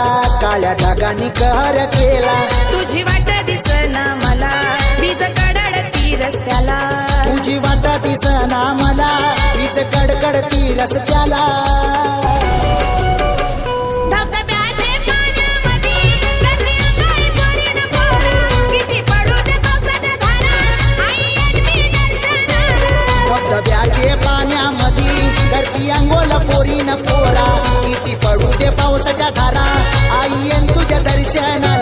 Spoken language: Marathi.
झाला, काळ्या ढगांनी कहर केला. तुझी वाट दिसना मला, वीज कडकडती रस्त्याला. तुझी वाट दिसना मला, वीज कडकडती रस्त्याला. धबधब्याचे पाण्यामध्ये करती अंघोळ पोरीन पोरा, किती पडू दे पावसाच्या धारा, आई येईन तुझ्या दर्शना.